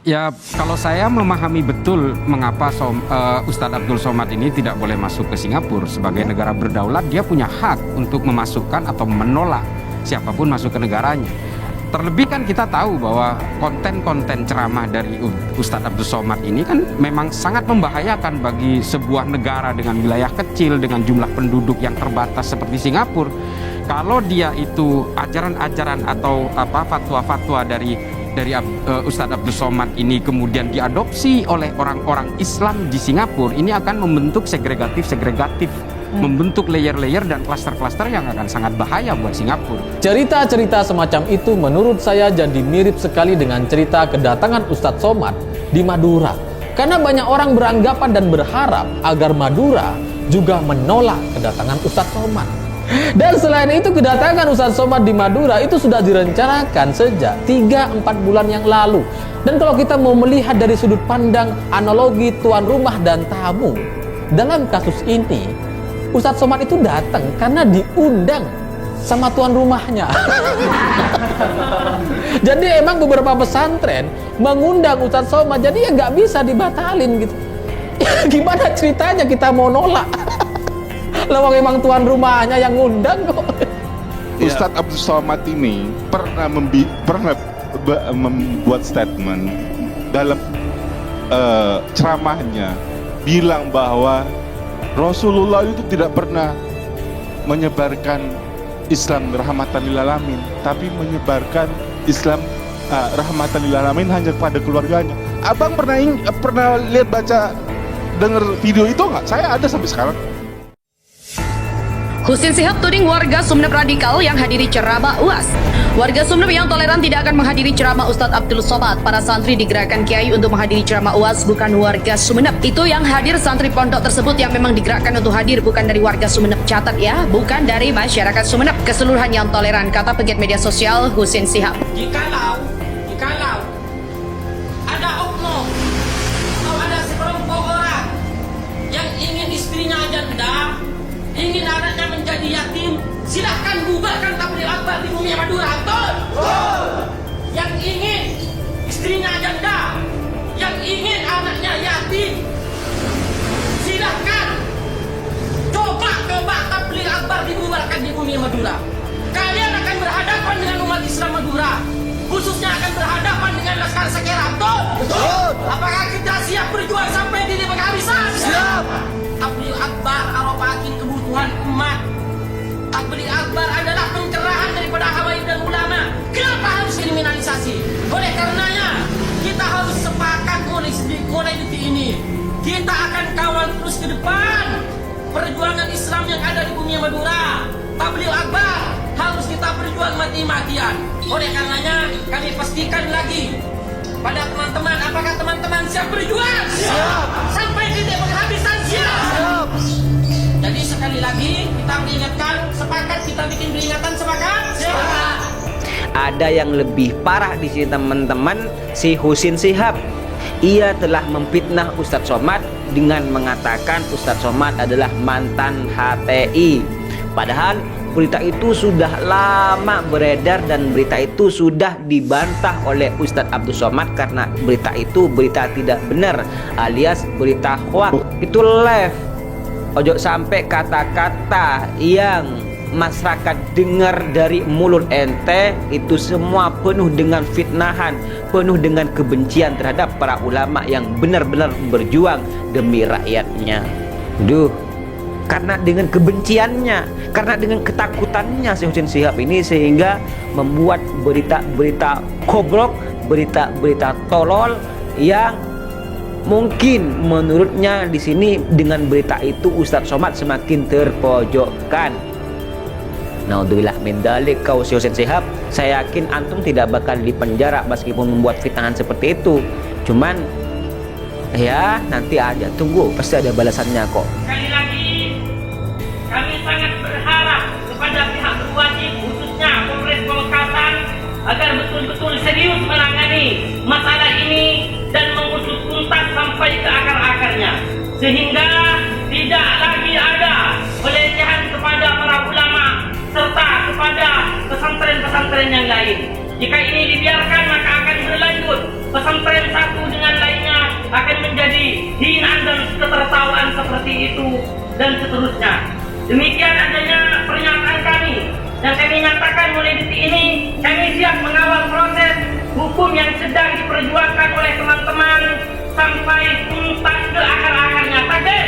Ya, kalau saya memahami betul mengapa Ustadz Abdul Somad ini tidak boleh masuk ke Singapura sebagai negara berdaulat, dia punya hak untuk memasukkan atau menolak siapapun masuk ke negaranya. Terlebih kan kita tahu bahwa konten-konten ceramah dari Ustadz Abdul Somad ini kan memang sangat membahayakan bagi sebuah negara dengan wilayah kecil, dengan jumlah penduduk yang terbatas seperti Singapura. Kalau dia itu ajaran-ajaran atau fatwa-fatwa dari Ustadz Abdul Somad ini kemudian diadopsi oleh orang-orang Islam di Singapura, ini akan membentuk segregatif, membentuk layer-layer dan klaster-klaster yang akan sangat bahaya buat Singapura. Cerita-cerita semacam itu menurut saya jadi mirip sekali dengan cerita kedatangan Ustadz Somad di Madura. Karena banyak orang beranggapan dan berharap agar Madura juga menolak kedatangan Ustadz Somad. Dan selain itu, kedatangan Ustadz Somad di Madura itu sudah direncanakan sejak 3-4 bulan yang lalu. Dan kalau kita mau melihat dari sudut pandang analogi tuan rumah dan tamu, dalam kasus ini Ustadz Somad itu datang karena diundang sama tuan rumahnya. Jadi emang beberapa pesantren mengundang Ustadz Somad, jadi ya nggak bisa dibatalin gitu. Gimana ceritanya kita mau nolak? Lawang emang tuan rumahnya yang ngundang kok. Ustadz Abdul Somad ini pernah membuat statement dalam ceramahnya, bilang bahwa Rasulullah itu tidak pernah menyebarkan Islam rahmatan lil alamin, tapi menyebarkan Islam rahmatan lil alamin hanya kepada keluarganya. Abang pernah lihat, baca, dengar video itu nggak? Saya ada sampai sekarang. Husin Shihab tuding warga Sumeneb radikal yang hadiri ceramah UAS. Warga Sumeneb yang toleran tidak akan menghadiri ceramah Ustadz Abdul Somad. Para santri digerakkan kiai untuk menghadiri ceramah UAS, bukan warga Sumeneb. Itu yang hadir santri pondok tersebut yang memang digerakkan untuk hadir, bukan dari warga Sumeneb. Catat ya, bukan dari masyarakat Sumeneb. Keseluruhan yang toleran, kata pegiat media sosial Husin Shihab. Jikalau ada oknum atau ada sekelompok orang yang ingin istrinya janda, ingin anaknya menjadi yatim, silahkan bubarkan tabligh akbar di bumi Madura. Betul? Yang ingin istrinya janda, yang ingin anaknya yatim, silahkan coba tabligh akbar dibubarkan di bumi Madura. Kalian akan berhadapan dengan umat Islam Madura, khususnya akan berhadapan dengan Laskar Sekera. Betul? Apakah kita siap berjuang sampai di penghabisan? Siap. Tabligh akbar arobatin kebutuhan umat. Tabligh akbar adalah pencerahan daripada habaib dan ulama. Kenapa harus kriminalisasi? Oleh karenanya kita harus sepakat mulai detik ini, kita akan kawal terus ke depan perjuangan Islam yang ada di bumi Madura. Tabligh akbar harus kita berjuang mati-matian. Oleh karenanya kami pastikan lagi pada teman-teman, apakah teman-teman siap berjuang? Siap. Sampai titik penghabisan? Siap. Jadi sekali lagi kita peringatkan, sepakat kita bikin peringatan, sepakat? Siap. Ada yang lebih parah di sini teman-teman, si Husin Shihab. Ia telah memfitnah Ustadz Somad dengan mengatakan Ustadz Somad adalah mantan HTI. Padahal berita itu sudah lama beredar dan berita itu sudah dibantah oleh Ustadz Abdul Somad karena berita itu berita tidak benar alias berita hoax. Itu live. Ojo sampai kata-kata yang masyarakat dengar dari mulut ente itu semua penuh dengan fitnahan, penuh dengan kebencian terhadap para ulama yang benar-benar berjuang demi rakyatnya. Karena dengan kebenciannya, karena dengan ketakutannya si Husin Shihab ini, sehingga membuat berita-berita goblok, berita-berita tolol yang mungkin menurutnya di sini dengan berita itu Ustadz Somad semakin terpojokkan. Naudzubillah min dzalik, kau si Husin Shihab, saya yakin antum tidak bakal dipenjara meskipun membuat fitnahan seperti itu. Cuman ya nanti aja, tunggu, pasti ada balasannya kok. Sekali lagi kami sangat berharap kepada pihak berwajib, khususnya Polres Kolkatan, agar betul-betul serius menangani masalah ini dan mengusut tuntas sampai ke akar-akarnya, sehingga tidak lagi ada pelecehan kepada para ulama serta kepada pesantren-pesantren yang lain. Jika ini dibiarkan, maka akan berlanjut, pesantren satu dengan lainnya akan menjadi hinaan dan ketertawaan seperti itu dan seterusnya. Demikian adanya pernyataan kami, dan kami nyatakan mulai detik ini kami siap mengawal proses hukum yang sedang diperjuangkan oleh teman-teman sampai tuntas ke akar-akarnya. Takbir!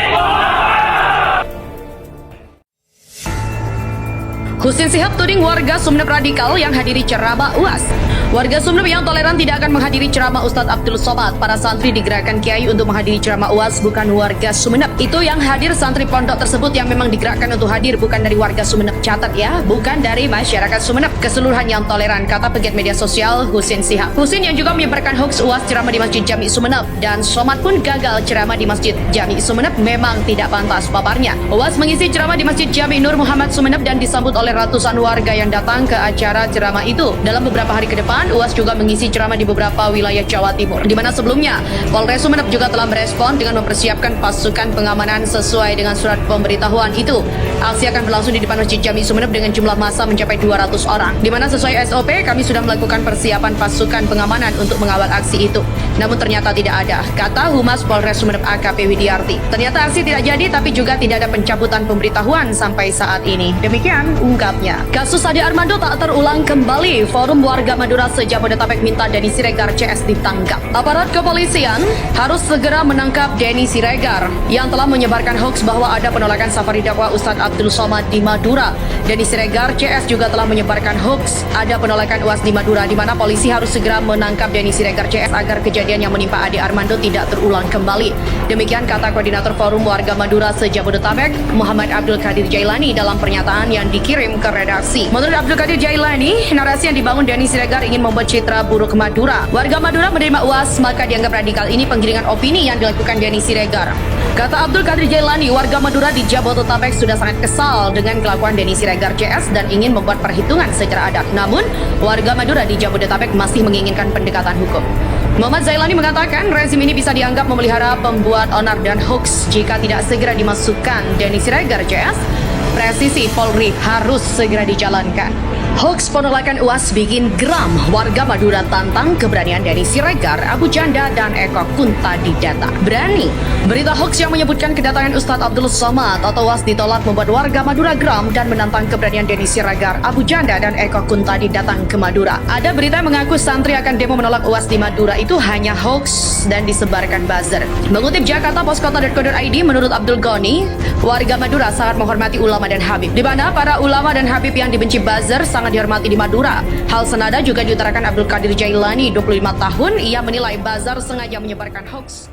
Husin Sihab tuding warga Sumeneb radikal yang hadiri ceramah UAS. Warga Sumeneb yang toleran tidak akan menghadiri ceramah Ustadz Abdul Somad. Para santri digerakkan Kiai untuk menghadiri ceramah UAS, bukan warga Sumeneb. Itu yang hadir santri pondok tersebut yang memang digerakkan untuk hadir, bukan dari warga Sumeneb. Catat ya, bukan dari masyarakat Sumeneb. Keseluruhan yang toleran, kata pegiat media sosial Husin Sihab. Husin yang juga menyebarkan hoax UAS ceramah di Masjid Jami Sumeneb, dan Somad pun gagal ceramah di Masjid Jami Sumeneb, memang tidak pantas paparnya. UAS mengisi ceramah di Masjid Jami Nur Muhammad Sumeneb dan disambut oleh ratusan warga yang datang ke acara ceramah itu. Dalam beberapa hari ke depan, UAS juga mengisi ceramah di beberapa wilayah Jawa Timur, di mana sebelumnya Polres Sumeneb juga telah merespon dengan mempersiapkan pasukan pengamanan sesuai dengan surat pemberitahuan itu. Aksi akan berlangsung di depan Masjid Jami Sumeneb dengan jumlah massa mencapai 200 orang, di mana sesuai SOP kami sudah melakukan persiapan pasukan pengamanan untuk mengawal aksi itu. Namun ternyata tidak ada, kata Humas Polres Sumeneb AKP Widiarti. Ternyata aksi tidak jadi, tapi juga tidak ada pencabutan pemberitahuan sampai saat ini. Demikian ungkapnya. Kasus Ade Armando tak terulang kembali. Forum warga Madura se-Jabodetabek minta Denny Siregar CS ditangkap. Aparat kepolisian harus segera menangkap Denny Siregar yang telah menyebarkan hoax bahwa ada penolakan safari dakwah Ustadz Abdul Somad di Madura. Denny Siregar CS juga telah menyebarkan hoax ada penolakan UAS di Madura, di mana polisi harus segera menangkap Denny Siregar CS agar kejadian yang menimpa Ade Armando tidak terulang kembali. Demikian kata Koordinator Forum Warga Madura se-Jabodetabek Muhammad Abdul Qadir Jailani dalam pernyataan yang dikirim ke redaksi. Menurut Abdul Qadir Jailani, narasi yang dibangun Denny Siregar ingin membuat citra buruk Madura. Warga Madura menerima UAS, maka dianggap radikal. Ini penggiringan opini yang dilakukan Denny Siregar. Kata Abdul Qadir Jailani, warga Madura di Jabodetabek sudah sangat kesal dengan kelakuan Denny Siregar CS dan ingin membuat perhitungan secara adab. Namun, warga Madura di Jabodetabek masih menginginkan pendekatan hukum. Muhammad Zailani mengatakan rezim ini bisa dianggap memelihara pembuat onar dan hoax jika tidak segera dimasukkan Denny Siregar CS. Presisi Polri harus segera dijalankan. Hoax penolakan UAS bikin geram. Warga Madura tantang keberanian Denny Siregar, Abu Janda, dan Eko Kunta didata. Berani. Berita hoax yang menyebutkan kedatangan Ustadz Abdul Somad atau UAS ditolak membuat warga Madura geram dan menantang keberanian Denny Siregar, Abu Janda, dan Eko Kunta datang ke Madura. Ada berita yang mengaku santri akan demo menolak UAS di Madura, itu hanya hoax dan disebarkan buzzer. Mengutip jakartaposkota.co.id, menurut Abdul Goni, warga Madura sangat menghormati ulama dan habib, di mana para ulama dan habib yang dibenci buzzer sangat dihormati di Madura. Hal senada juga diutarakan Abdul Qadir Jailani, 25 tahun. Ia menilai buzzer sengaja menyebarkan hoax